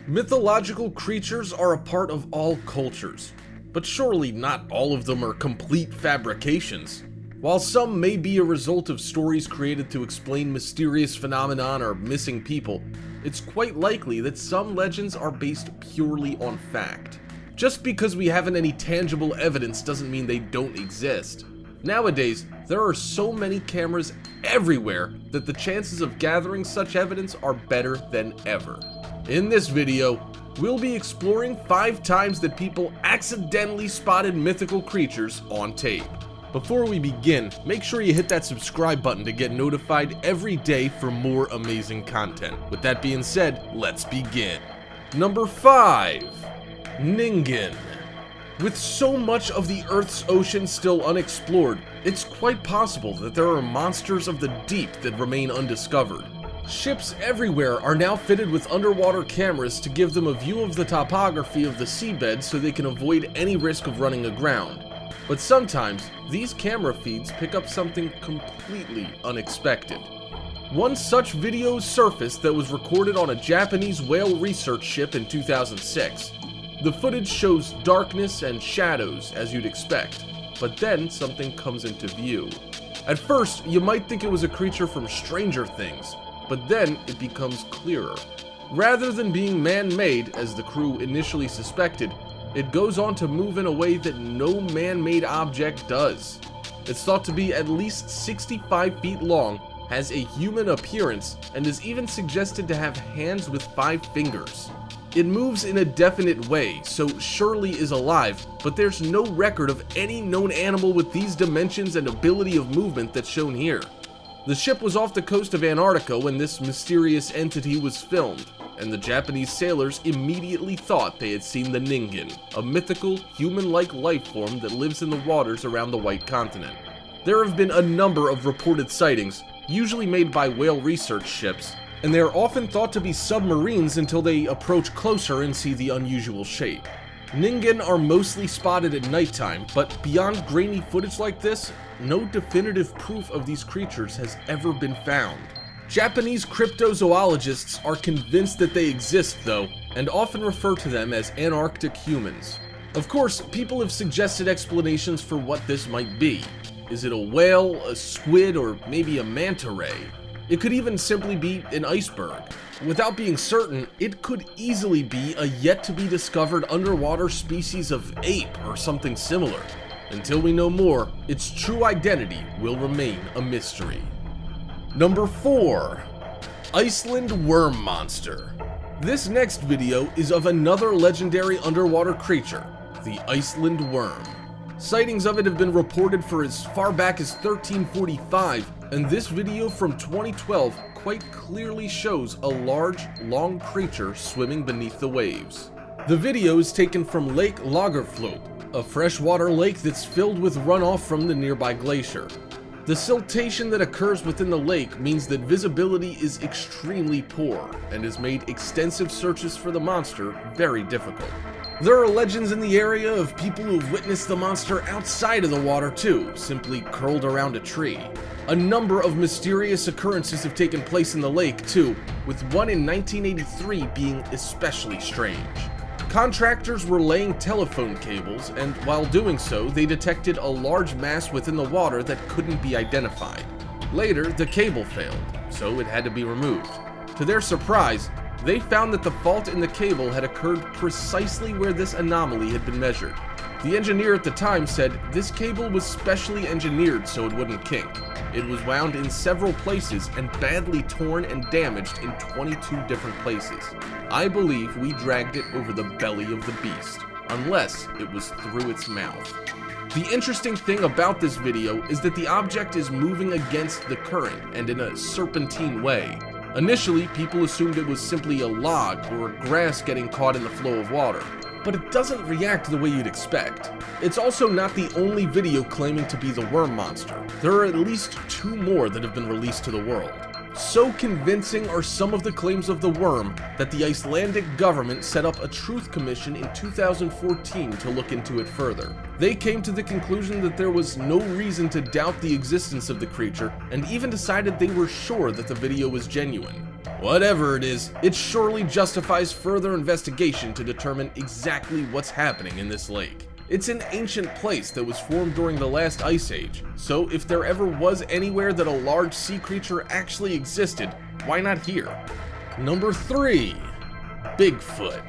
Mythological creatures are a part of all cultures, but surely not all of them are complete fabrications. While some may be a result of stories created to explain mysterious phenomenon or missing people, it's quite likely that some legends are based purely on fact. Just because we haven't any tangible evidence doesn't mean they don't exist. Nowadays, there are so many cameras everywhere that the chances of gathering such evidence are better than ever. In this video, we'll be exploring 5 times that people accidentally spotted mythical creatures on tape. Before we begin, make sure you hit that subscribe button to get notified every day for more amazing content. With that being said, let's begin. Number 5. Ningen. With so much of the Earth's ocean still unexplored, it's quite possible that there are monsters of the deep that remain undiscovered. Ships everywhere are now fitted with underwater cameras to give them a view of the topography of the seabed so they can avoid any risk of running aground. But sometimes, these camera feeds pick up something completely unexpected. One such video surfaced that was recorded on a Japanese whale research ship in 2006. The footage shows darkness and shadows as you'd expect, but then something comes into view. At first, you might think it was a creature from Stranger Things, but then it becomes clearer. Rather than being man-made, as the crew initially suspected, it goes on to move in a way that no man-made object does. It's thought to be at least 65 feet long, has a human appearance, and is even suggested to have hands with 5 fingers. It moves in a definite way, so surely is alive, but there's no record of any known animal with these dimensions and ability of movement that's shown here. The ship was off the coast of Antarctica when this mysterious entity was filmed, and the Japanese sailors immediately thought they had seen the ningen, a mythical, human-like life form that lives in the waters around the White Continent. There have been a number of reported sightings, usually made by whale research ships, and they are often thought to be submarines until they approach closer and see the unusual shape. Ningen are mostly spotted at nighttime, but beyond grainy footage like this, no definitive proof of these creatures has ever been found. Japanese cryptozoologists are convinced that they exist though, and often refer to them as Antarctic humans. Of course, people have suggested explanations for what this might be. Is it a whale, a squid, or maybe a manta ray? It could even simply be an iceberg. Without being certain, it could easily be a yet-to-be-discovered underwater species of ape or something similar. Until we know more, its true identity will remain a mystery. Number 4. Iceland Worm Monster. This next video is of another legendary underwater creature, the Iceland worm. Sightings of it have been reported for as far back as 1345, and this video from 2012 quite clearly shows a large, long creature swimming beneath the waves. The video is taken from Lake Lagerflöt, a freshwater lake that's filled with runoff from the nearby glacier. The siltation that occurs within the lake means that visibility is extremely poor and has made extensive searches for the monster very difficult. There are legends in the area of people who have witnessed the monster outside of the water too, simply curled around a tree. A number of mysterious occurrences have taken place in the lake too, with one in 1983 being especially strange. Contractors were laying telephone cables, and while doing so, they detected a large mass within the water that couldn't be identified. Later, the cable failed, so it had to be removed. To their surprise, they found that the fault in the cable had occurred precisely where this anomaly had been measured. The engineer at the time said this cable was specially engineered so it wouldn't kink. It was wound in several places and badly torn and damaged in 22 different places. I believe we dragged it over the belly of the beast, unless it was through its mouth. The interesting thing about this video is that the object is moving against the current and in a serpentine way. Initially, people assumed it was simply a log or grass getting caught in the flow of water, but it doesn't react the way you'd expect. It's also not the only video claiming to be the worm monster. There are at least 2 more that have been released to the world. So convincing are some of the claims of the worm that the Icelandic government set up a truth commission in 2014 to look into it further. They came to the conclusion that there was no reason to doubt the existence of the creature, and even decided they were sure that the video was genuine. Whatever it is, it surely justifies further investigation to determine exactly what's happening in this lake. It's an ancient place that was formed during the last ice age, so if there ever was anywhere that a large sea creature actually existed, why not here? Number 3. Bigfoot.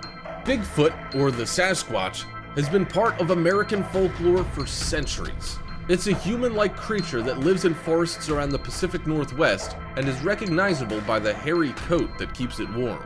Bigfoot, or the Sasquatch, has been part of American folklore for centuries. It's a human-like creature that lives in forests around the Pacific Northwest and is recognizable by the hairy coat that keeps it warm.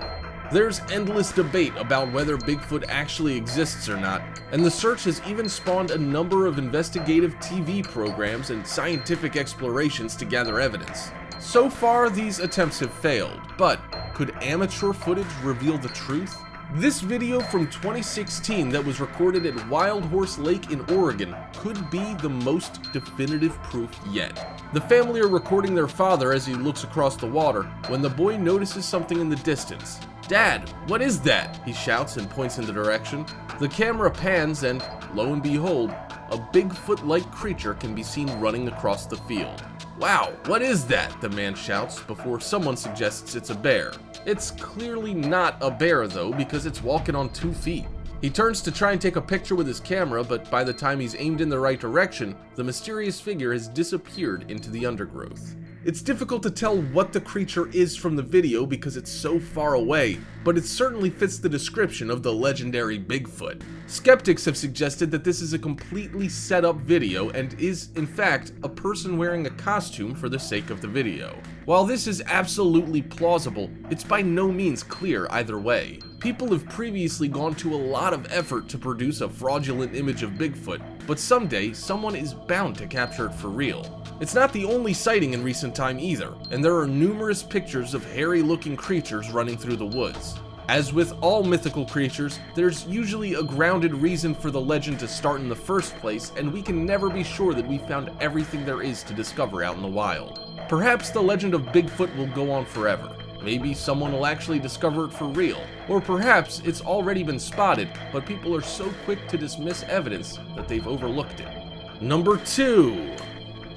There's endless debate about whether Bigfoot actually exists or not, and the search has even spawned a number of investigative TV programs and scientific explorations to gather evidence. So far, these attempts have failed, but could amateur footage reveal the truth? This video from 2016 that was recorded at Wild Horse Lake in Oregon could be the most definitive proof yet. The family are recording their father as he looks across the water when the boy notices something in the distance. "Dad, what is that?" he shouts and points in the direction. The camera pans and, lo and behold, a Bigfoot-like creature can be seen running across the field. "Wow, what is that?" the man shouts before someone suggests it's a bear. It's clearly not a bear though, because it's walking on 2 feet. He turns to try and take a picture with his camera, but by the time he's aimed in the right direction, the mysterious figure has disappeared into the undergrowth. It's difficult to tell what the creature is from the video because it's so far away, but it certainly fits the description of the legendary Bigfoot. Skeptics have suggested that this is a completely set up video and is, in fact, a person wearing a costume for the sake of the video. While this is absolutely plausible, it's by no means clear either way. People have previously gone to a lot of effort to produce a fraudulent image of Bigfoot, but someday someone is bound to capture it for real. It's not the only sighting in recent time either, and there are numerous pictures of hairy-looking creatures running through the woods. As with all mythical creatures, there's usually a grounded reason for the legend to start in the first place, and we can never be sure that we found everything there is to discover out in the wild. Perhaps the legend of Bigfoot will go on forever. Maybe someone will actually discover it for real. Or perhaps it's already been spotted, but people are so quick to dismiss evidence that they've overlooked it. Number 2.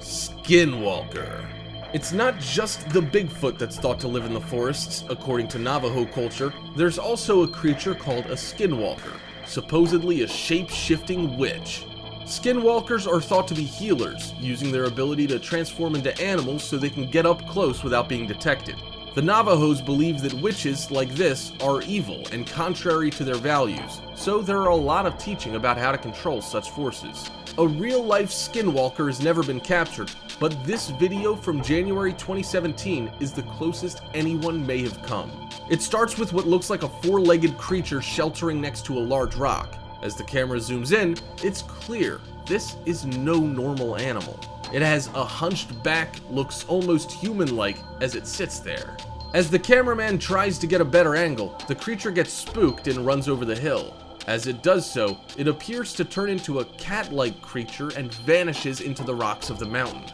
Skinwalker. It's not just the Bigfoot that's thought to live in the forests, according to Navajo culture. There's also a creature called a skinwalker, supposedly a shape-shifting witch. Skinwalkers are thought to be healers, using their ability to transform into animals so they can get up close without being detected. The Navajos believe that witches like this are evil and contrary to their values, so there are a lot of teaching about how to control such forces. A real-life skinwalker has never been captured, but this video from January 2017 is the closest anyone may have come. It starts with what looks like a 4-legged creature sheltering next to a large rock. As the camera zooms in, it's clear this is no normal animal. It has a hunched back, looks almost human-like as it sits there. As the cameraman tries to get a better angle, the creature gets spooked and runs over the hill. As it does so, it appears to turn into a cat-like creature and vanishes into the rocks of the mountain.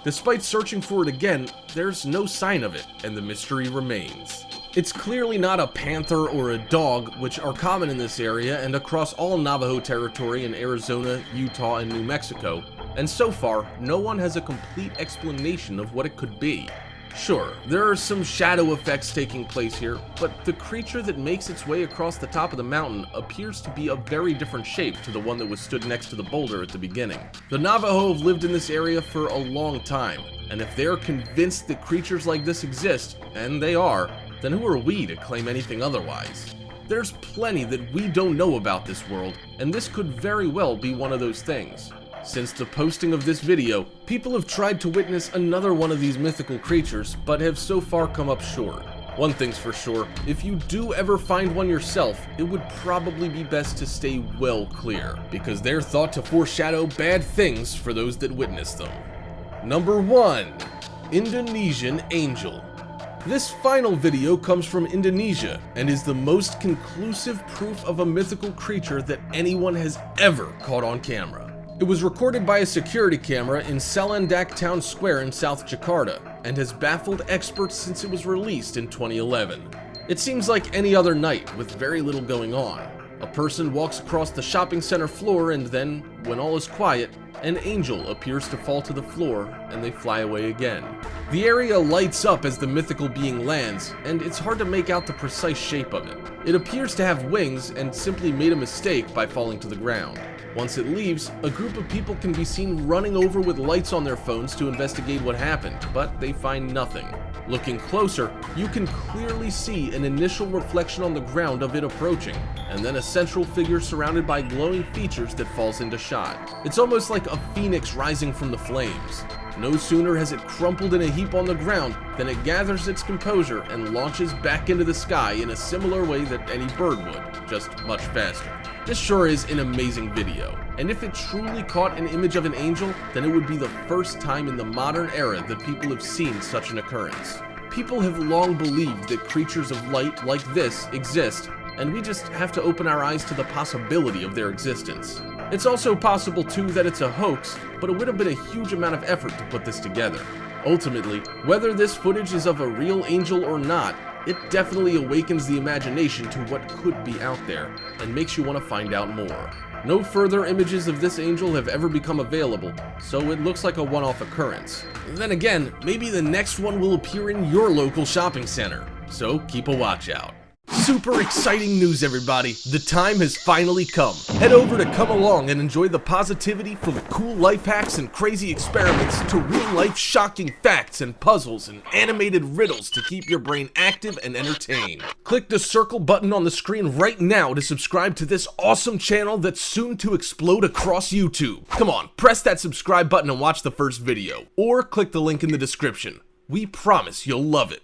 Despite searching for it again, there's no sign of it, and the mystery remains. It's clearly not a panther or a dog, which are common in this area and across all Navajo territory in Arizona, Utah, and New Mexico, and so far, no one has a complete explanation of what it could be. Sure, there are some shadow effects taking place here, but the creature that makes its way across the top of the mountain appears to be a very different shape to the one that was stood next to the boulder at the beginning. The Navajo have lived in this area for a long time, and if they're convinced that creatures like this exist, and they are, then who are we to claim anything otherwise? There's plenty that we don't know about this world, and this could very well be one of those things. Since the posting of this video, people have tried to witness another one of these mythical creatures, but have so far come up short. One thing's for sure, if you do ever find one yourself, it would probably be best to stay well clear, because they're thought to foreshadow bad things for those that witness them. Number 1. Indonesian Angel. This final video comes from Indonesia, and is the most conclusive proof of a mythical creature that anyone has ever caught on camera. It was recorded by a security camera in Salandak Town Square in South Jakarta, and has baffled experts since it was released in 2011. It seems like any other night, with very little going on. A person walks across the shopping center floor, and then, when all is quiet, an angel appears to fall to the floor, and they fly away again. The area lights up as the mythical being lands, and it's hard to make out the precise shape of it. It appears to have wings and simply made a mistake by falling to the ground. Once it leaves, a group of people can be seen running over with lights on their phones to investigate what happened, but they find nothing. Looking closer, you can clearly see an initial reflection on the ground of it approaching, and then a central figure surrounded by glowing features that falls into shot. It's almost like a phoenix rising from the flames. No sooner has it crumpled in a heap on the ground than it gathers its composure and launches back into the sky in a similar way that any bird would, just much faster. This sure is an amazing video, and if it truly caught an image of an angel, then it would be the first time in the modern era that people have seen such an occurrence. People have long believed that creatures of light like this exist, and we just have to open our eyes to the possibility of their existence. It's also possible too that it's a hoax, but it would have been a huge amount of effort to put this together. Ultimately, whether this footage is of a real angel or not, it definitely awakens the imagination to what could be out there, and makes you want to find out more. No further images of this angel have ever become available, so it looks like a one-off occurrence. Then again, maybe the next one will appear in your local shopping center, so keep a watch out. Super exciting news, everybody! The time has finally come. Head over to Come Along and enjoy the positivity from cool life hacks and crazy experiments to real-life shocking facts and puzzles and animated riddles to keep your brain active and entertained. Click the circle button on the screen right now to subscribe to this awesome channel that's soon to explode across YouTube. Come on, press that subscribe button and watch the first video, or click the link in the description. We promise you'll love it.